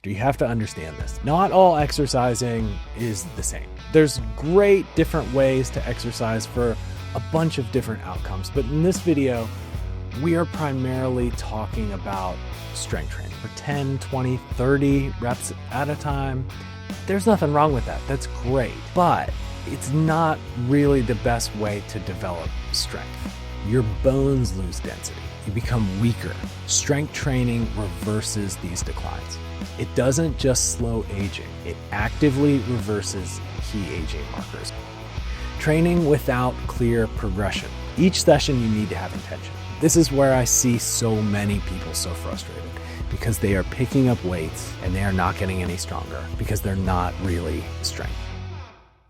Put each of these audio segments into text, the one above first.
You have to understand this. Not all exercising is the same. There's great different ways to exercise for a bunch of different outcomes, but in this video, we are primarily talking about strength training for 10, 20, 30 reps at a time. There's nothing wrong with that. That's great, but it's not really the best way to develop strength. Your bones lose density. You become weaker. Strength training reverses these declines. It doesn't just slow aging, it actively reverses key aging markers. Training without clear progression. Each session you need to have intention. This is where I see so many people so frustrated because they are picking up weights and they are not getting any stronger because they're not really strength.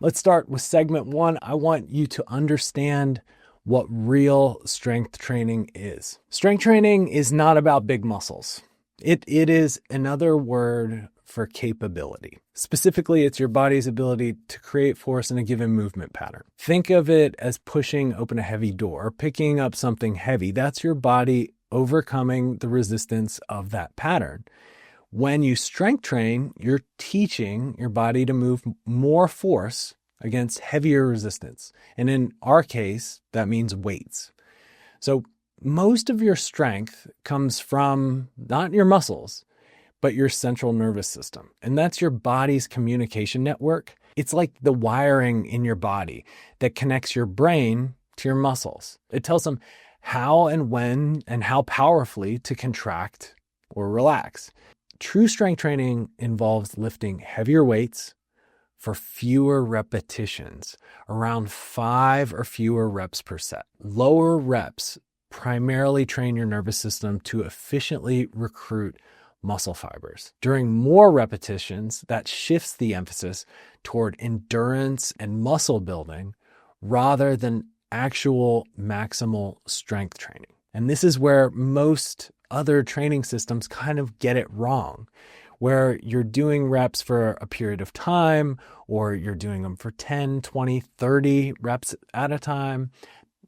Let's start with segment 1. I want you to understand what real strength training is. Strength training is not about big muscles. It is another word for capability. Specifically, it's your body's ability to create force in a given movement pattern. Think of it as pushing open a heavy door, picking up something heavy. That's your body overcoming the resistance of that pattern. When you strength train, you're teaching your body to move more force against heavier resistance. And in our case, that means weights. So most of your strength comes from not your muscles, but your central nervous system. And that's your body's communication network. It's like the wiring in your body that connects your brain to your muscles. It tells them how and when and how powerfully to contract or relax. True strength training involves lifting heavier weights for fewer repetitions, around 5 or fewer reps per set. Lower reps primarily train your nervous system to efficiently recruit muscle fibers. During more repetitions, that shifts the emphasis toward endurance and muscle building rather than actual maximal strength training. And this is where most other training systems kind of get it wrong, where you're doing reps for a period of time, or you're doing them for 10, 20, 30 reps at a time.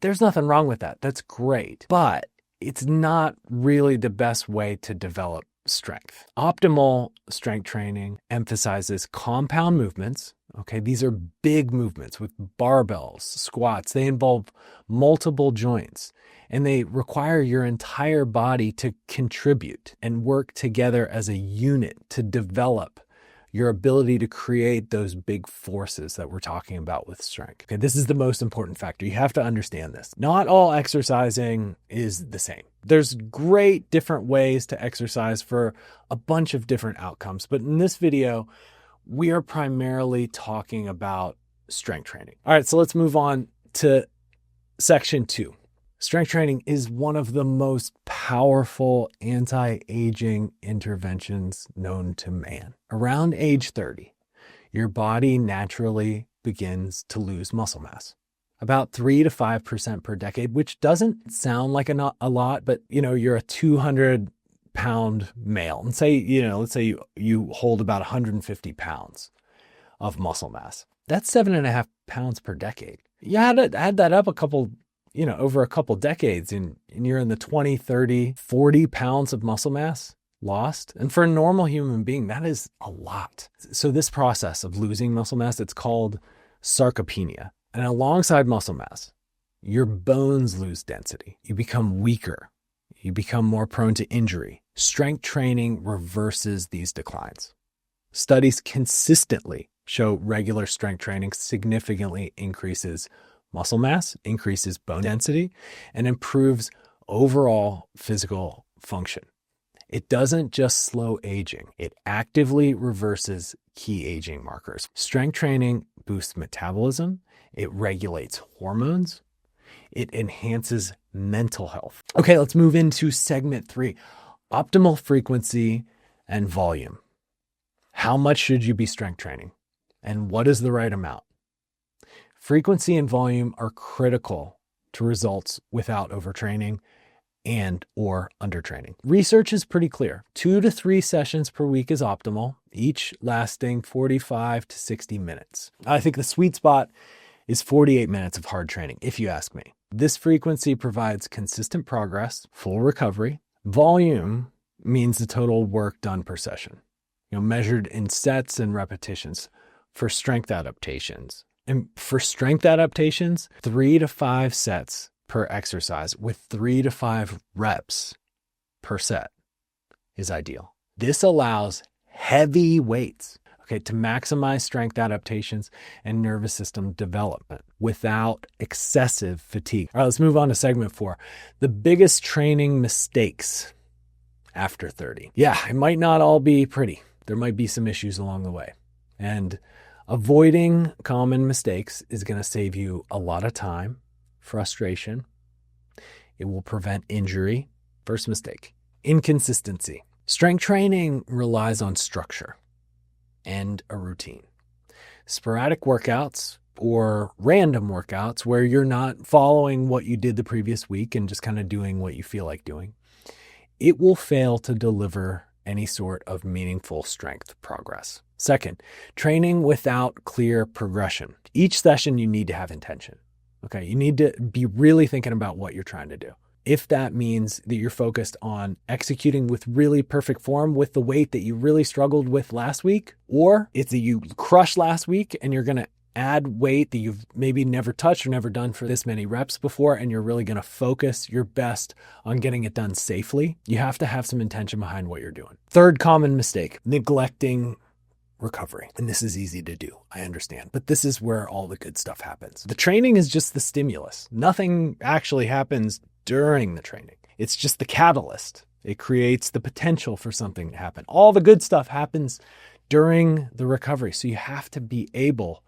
There's nothing wrong with that. That's great, but it's not really the best way to develop strength. Optimal strength training emphasizes compound movements. Okay, these are big movements with barbells, squats. They involve multiple joints and they require your entire body to contribute and work together as a unit to develop your ability to create those big forces that we're talking about with strength. Okay, this is the most important factor. You have to understand this. Not all exercising is the same. There's great different ways to exercise for a bunch of different outcomes, but in this video, we are primarily talking about strength training. All right, so let's move on to section 2. Strength training is one of the most powerful anti-aging interventions known to man. Around age 30, your body naturally begins to lose muscle mass. About 3 to 5% per decade, which doesn't sound like a lot, but you're a 200-pound male. And let's say you hold about 150 pounds of muscle mass. That's 7.5 pounds per decade. You had to add that up over a couple decades, and you're in the 20, 30, 40 pounds of muscle mass lost. And for a normal human being, that is a lot. So this process of losing muscle mass, it's called sarcopenia. And alongside muscle mass, your bones lose density. You become weaker. You become more prone to injury. Strength training reverses these declines. Studies consistently show regular strength training significantly increases muscle mass, increases bone density, and improves overall physical function. It doesn't just slow aging, it actively reverses key aging markers. Strength training boosts metabolism, it regulates hormones, it enhances mental health. Okay, let's move into segment 3, optimal frequency and volume. How much should you be strength training? And what is the right amount? Frequency and volume are critical to results without overtraining and or undertraining. Research is pretty clear. 2 to 3 sessions per week is optimal, each lasting 45 to 60 minutes. I think the sweet spot is 48 minutes of hard training, if you ask me. This frequency provides consistent progress, full recovery. Volume means the total work done per session. measured in sets and repetitions for strength adaptations. And for strength adaptations, 3 to 5 sets per exercise with 3 to 5 reps per set is ideal. This allows heavy weights, to maximize strength adaptations and nervous system development without excessive fatigue. All right, let's move on to segment 4. The biggest training mistakes after 30. Yeah, it might not all be pretty. There might be some issues along the way. And avoiding common mistakes is going to save you a lot of time, frustration. It will prevent injury. First mistake, inconsistency. Strength training relies on structure and a routine. Sporadic workouts or random workouts where you're not following what you did the previous week and just kind of doing what you feel like doing, it will fail to deliver any sort of meaningful strength progress. Second, training without clear progression. Each session you need to have intention. You need to be really thinking about what you're trying to do. If that means that you're focused on executing with really perfect form with the weight that you really struggled with last week, or it's that you crushed last week and you're going to add weight that you've maybe never touched or never done for this many reps before, and you're really going to focus your best on getting it done safely, you have to have some intention behind what you're doing. Third common mistake, neglecting recovery. And this is easy to do, I understand, but this is where all the good stuff happens. The training is just the stimulus. Nothing actually happens during the training. It's just the catalyst. It creates the potential for something to happen. All the good stuff happens during the recovery. So you have to be able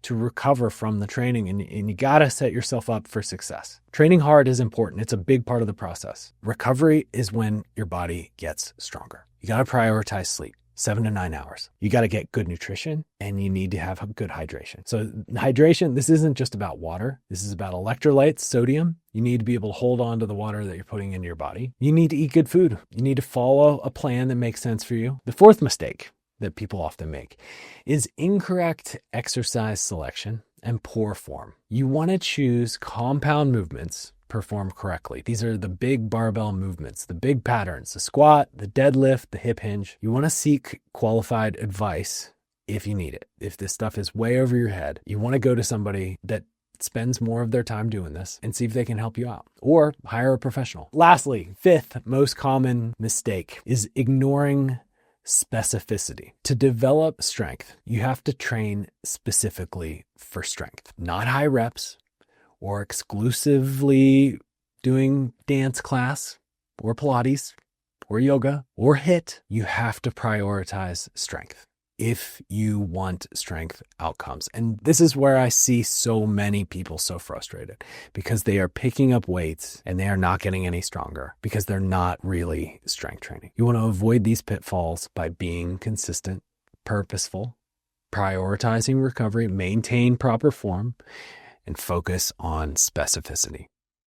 to recover from the training, and you got to set yourself up for success. Training hard is important. It's a big part of the process. Recovery is when your body gets stronger. You got to prioritize sleep. 7 to 9 hours. You got to get good nutrition, and you need to have good hydration. So hydration, this isn't just about water. This is about electrolytes, sodium. You need to be able to hold on to the water that you're putting into your body. You need to eat good food. You need to follow a plan that makes sense for you. The fourth mistake that people often make is incorrect exercise selection and poor form. You want to choose compound movements perform correctly. These are the big barbell movements, the big patterns, the squat, the deadlift, the hip hinge. You want to seek qualified advice if you need it. If this stuff is way over your head, you want to go to somebody that spends more of their time doing this and see if they can help you out, or hire a professional. Lastly, fifth most common mistake is ignoring specificity. To develop strength, you have to train specifically for strength, not high reps, or exclusively doing dance class or Pilates or yoga or HIIT. You have to prioritize strength if you want strength outcomes. And this is where I see so many people so frustrated, because they are picking up weights and they are not getting any stronger because they're not really strength training. You want to avoid these pitfalls by being consistent, purposeful, prioritizing recovery, maintain proper form, and focus on specificity.